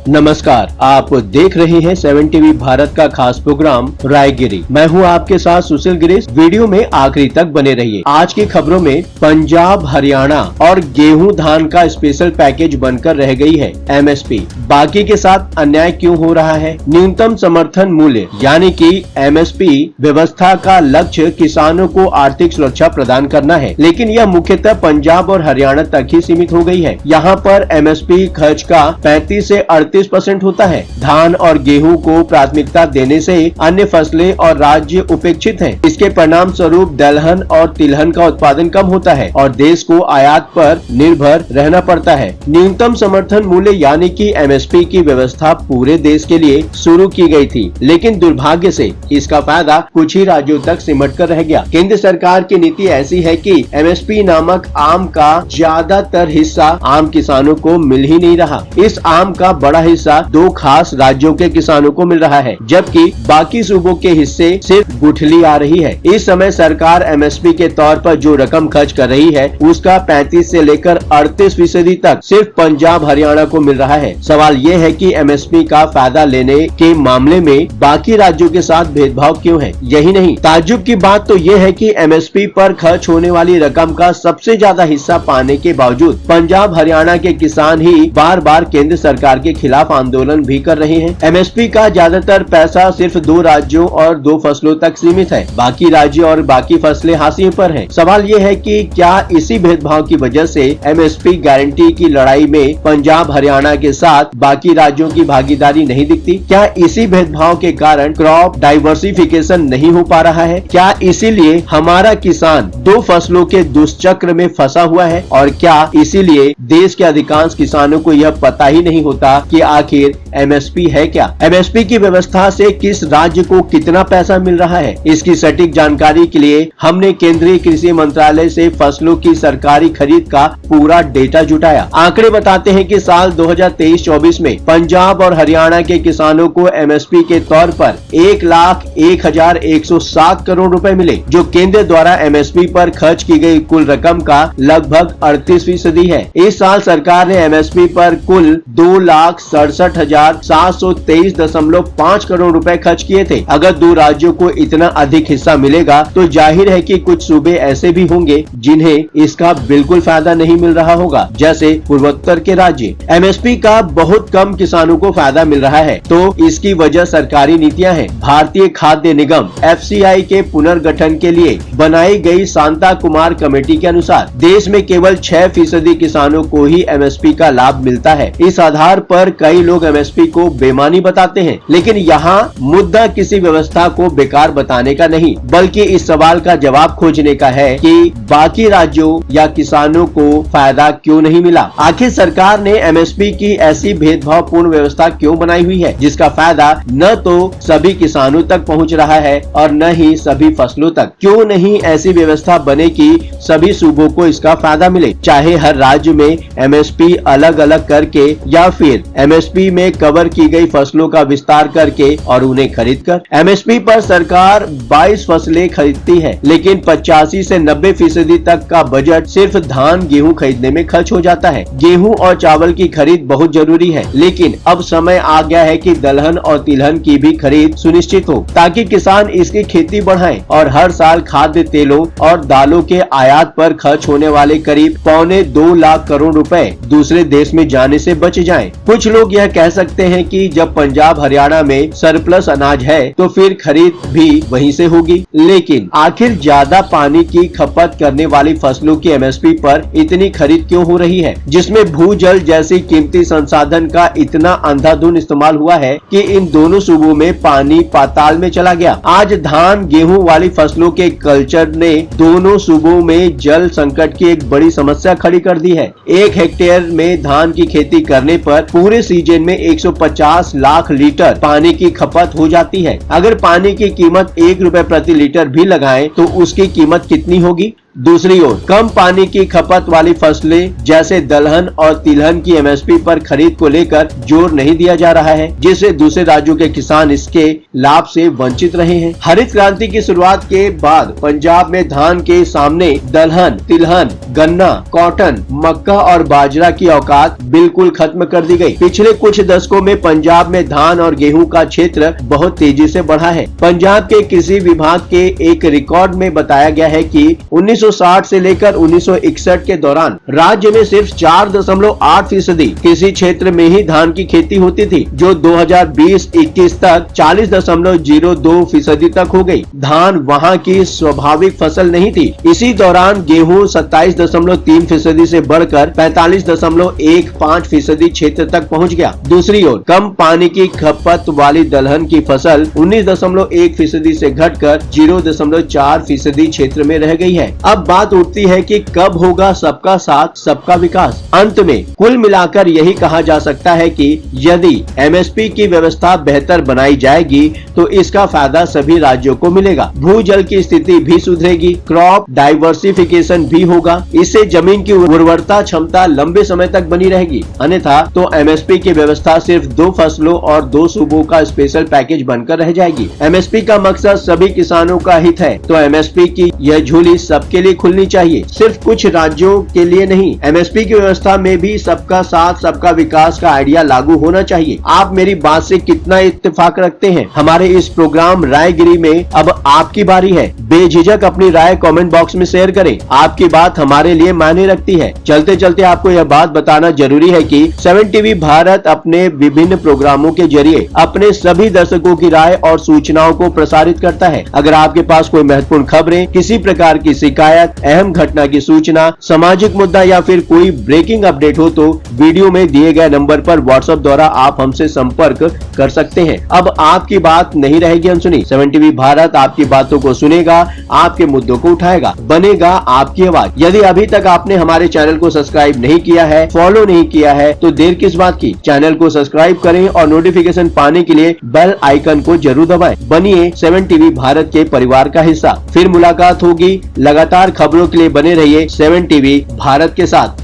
नमस्कार, आप देख रहे हैं 7 टीवी भारत का खास प्रोग्राम रायगिरी। मैं हूं आपके साथ सुशील गिरीश। वीडियो में आखिरी तक बने रहिए। आज की खबरों में पंजाब, हरियाणा और गेहूं धान का स्पेशल पैकेज बनकर रह गई है एमएसपी। बाकी के साथ अन्याय क्यों हो रहा है? न्यूनतम समर्थन मूल्य यानी कि एमएसपी व्यवस्था का लक्ष्य किसानों को आर्थिक सुरक्षा प्रदान करना है, लेकिन यह मुख्यतः पंजाब और हरियाणा तक ही सीमित हो गई है। यहाँ पर एमएसपी खर्च का 35 से 38% होता है। धान और गेहूं को प्राथमिकता देने से अन्य फसलें और राज्य उपेक्षित हैं। इसके परिणाम स्वरूप दलहन और तिलहन का उत्पादन कम होता है और देश को आयात पर निर्भर रहना पड़ता है। न्यूनतम समर्थन मूल्य यानी कि एमएसपी की व्यवस्था पूरे देश के लिए शुरू की गई थी, लेकिन दुर्भाग्य से इसका फायदा कुछ ही राज्यों तक सिमट कर रह गया। केंद्र सरकार की नीति ऐसी है कि एमएसपी नामक आम का ज्यादातर हिस्सा आम किसानों को मिल ही नहीं रहा। इस आम का बड़ा हिस्सा दो खास राज्यों के किसानों को मिल रहा है, जबकि बाकी सूबों के हिस्से सिर्फ गुठली आ रही है। इस समय सरकार एमएसपी के तौर पर जो रकम खर्च कर रही है उसका 35 से लेकर 38% तक सिर्फ पंजाब, हरियाणा को मिल रहा है। सवाल ये है कि एमएसपी का फायदा लेने के मामले में बाकी राज्यों के साथ भेदभाव क्यों है? यही नहीं, ताज्जुब की बात तो ये है कि एमएसपी पर खर्च होने वाली रकम का सबसे ज्यादा हिस्सा पाने के बावजूद पंजाब, हरियाणा के किसान ही बार बार केंद्र सरकार के खिलाफ आंदोलन भी कर रहे हैं। एमएसपी का ज्यादातर पैसा सिर्फ 2 राज्यों और 2 फसलों तक सीमित है। बाकी राज्य और बाकी फसलें हाशिए पर हैं। सवाल ये है कि क्या इसी भेदभाव की वजह से एमएसपी गारंटी की लड़ाई में पंजाब, हरियाणा के साथ बाकी राज्यों की भागीदारी नहीं दिखती? क्या इसी भेदभाव के कारण क्रॉप डाइवर्सिफिकेशन नहीं हो पा रहा है? क्या इसीलिए हमारा किसान 2 फसलों के दुष्चक्र में फंसा हुआ है? और क्या इसीलिए देश के अधिकांश किसानों को यह पता ही नहीं होता कि आखिर एमएसपी है क्या? एमएसपी की व्यवस्था से किस राज्य को कितना पैसा मिल रहा है? इसकी सटीक जानकारी के लिए हमने केंद्रीय कृषि मंत्रालय से फसलों की सरकारी खरीद का पूरा डेटा जुटाया। आंकड़े बताते हैं कि साल 2023-24 में पंजाब और हरियाणा के किसानों को एमएसपी के तौर पर 1,01,107 करोड़ रुपए मिले, जो केंद्र द्वारा एमएसपी पर खर्च की गई कुल रकम का लगभग 38% है। इस साल सरकार ने एमएसपी पर कुल 2,67,723.5 करोड़ रुपए खर्च किए थे। अगर 2 राज्यों को इतना अधिक हिस्सा मिलेगा तो जाहिर है कि कुछ सूबे ऐसे भी होंगे जिन्हें इसका बिल्कुल फायदा नहीं मिल रहा होगा, जैसे पूर्वोत्तर के राज्य। एमएसपी का बहुत कम किसानों को फायदा मिल रहा है, तो इसकी वजह सरकारी नीतियां हैं। भारतीय खाद्य निगम FCI के पुनर्गठन के लिए बनाई गई शांता कुमार कमेटी के अनुसार देश में केवल 6% किसानों को ही एमएसपी का लाभ मिलता है। इस आधार पर कई लोग एमएसपी को बेमानी बताते हैं, लेकिन यहाँ मुद्दा किसी व्यवस्था को बेकार बताने का नहीं, बल्कि इस सवाल का जवाब खोजने का है कि बाकी राज्यों या किसानों को फायदा क्यों नहीं मिला। आखिर सरकार ने एमएसपी की ऐसी भेदभावपूर्ण व्यवस्था क्यों बनाई हुई है, जिसका फायदा न तो सभी किसानों तक पहुँच रहा है और न ही सभी फसलों तक? क्यों नहीं ऐसी व्यवस्था बने कि सभी सूबों को इसका फायदा मिले, चाहे हर राज्य में एमएसपी अलग अलग करके या फिर एमएसपी में कवर की गई फसलों का विस्तार करके और उन्हें खरीद कर। एमएसपी पर सरकार 22 फसलें खरीदती है, लेकिन 85 से 90% तक का बजट सिर्फ धान, गेहूं खरीदने में खर्च हो जाता है। गेहूं और चावल की खरीद बहुत जरूरी है, लेकिन अब समय आ गया है कि दलहन और तिलहन की भी खरीद सुनिश्चित हो, ताकि किसान इसकी खेती बढ़ाएं और हर साल खाद्य तेलों और दालों के आयात पर खर्च होने वाले करीब 1.25 लाख करोड़ रुपए दूसरे देश में जाने से बच जाएं। कुछ लोग यह कह सकते हैं कि जब पंजाब, हरियाणा में सरप्लस अनाज है तो फिर खरीद भी वहीं से होगी, लेकिन आखिर ज्यादा पानी की खपत करने वाली फसलों की एमएसपी पर इतनी खरीद क्यों हो रही है, जिसमें भूजल जैसी कीमती संसाधन का इतना अंधाधुंध इस्तेमाल हुआ है कि इन दोनों सूबों में पानी पाताल में चला गया। आज धान, गेहूं वाली फसलों के कल्चर ने दोनों सूबों में जल संकट की एक बड़ी समस्या खड़ी कर दी है। 1 हेक्टेयर में धान की खेती करने पर पूरे सीजन में 150 लाख लीटर पानी की खपत हो जाती है। अगर पानी की कीमत 1 रुपए प्रति लीटर भी लगाएं तो उसकी कीमत कितनी होगी? दूसरी ओर कम पानी की खपत वाली फसलें जैसे दलहन और तिलहन की एमएसपी पर खरीद को लेकर जोर नहीं दिया जा रहा है, जिससे दूसरे राज्यों के किसान इसके लाभ से वंचित रहे हैं। हरित क्रांति की शुरुआत के बाद पंजाब में धान के सामने दलहन, तिलहन, गन्ना, कॉटन, मक्का और बाजरा की औकात बिल्कुल खत्म कर दी गई। पिछले कुछ दशकों में पंजाब में धान और गेहूं का क्षेत्र बहुत तेजी से बढ़ा है। पंजाब के कृषि विभाग के एक रिकॉर्ड में बताया गया है कि 1960 से लेकर 1961 के दौरान राज्य में सिर्फ 4.8% कृषि क्षेत्र में ही धान की खेती होती थी, जो 2020-21 तक 40.02% तक हो गई। धान वहां की स्वाभाविक फसल नहीं थी। इसी दौरान गेहूं 27.3% से बढ़कर 45.15% क्षेत्र तक पहुंच गया। दूसरी ओर कम पानी की खपत वाली दलहन की फसल 19.1% से घटकर 0.4% क्षेत्र में रह गई है। अब बात उठती है कि कब होगा सबका साथ सबका विकास। अंत में कुल मिलाकर यही कहा जा सकता है कि यदि एमएसपी की व्यवस्था बेहतर बनाई जाएगी तो इसका फायदा सभी राज्यों को मिलेगा। भूजल की स्थिति भी सुधरेगी, क्रॉप डाइवर्सिफिकेशन भी होगा। इससे जमीन की उर्वरता क्षमता लंबे समय तक बनी रहेगी। अन्यथा तो एमएसपी की व्यवस्था सिर्फ 2 फसलों और 2 सूबों का स्पेशल पैकेज बनकर रह जाएगी। एमएसपी का मकसद सभी किसानों का हित है, तो एमएसपी की यह झोली सबके लिए खुलनी चाहिए, सिर्फ कुछ राज्यों के लिए नहीं। एमएसपी की व्यवस्था में भी सबका साथ सबका विकास का आइडिया लागू होना चाहिए। आप मेरी बात से कितना इत्तेफाक रखते हैं? हमारे इस प्रोग्राम रायगिरी में अब आपकी बारी है। बेझिझक अपनी राय कमेंट बॉक्स में शेयर करें। आपकी बात हमारे लिए मायने रखती है। चलते चलते आपको यह बात बताना जरूरी है कि 7 टीवी भारत अपने विभिन्न प्रोग्रामों के जरिए अपने सभी दर्शकों की राय और सूचनाओं को प्रसारित करता है। अगर आपके पास कोई महत्वपूर्ण खबरें, किसी प्रकार की शिकायत, अहम घटना की सूचना, सामाजिक मुद्दा या फिर कोई ब्रेकिंग अपडेट हो तो वीडियो में दिए गए नंबर पर व्हाट्सएप द्वारा आप हमसे संपर्क कर सकते हैं। अब आपकी बात नहीं रहेगी अनसुनी। 7 टीवी भारत आपकी बातों को सुनेगा, आपके मुद्दों को उठाएगा, बनेगा आपकी आवाज। यदि अभी तक आपने हमारे चैनल को सब्सक्राइब नहीं किया है, फॉलो नहीं किया है, तो देर किस बात की? चैनल को सब्सक्राइब करें और नोटिफिकेशन पाने के लिए बेल आइकन को जरूर दबाएं। बनिए 7 टीवी भारत के परिवार का हिस्सा। फिर मुलाकात होगी। लगातार खबरों के लिए बने रहिए 7 टीवी भारत के साथ।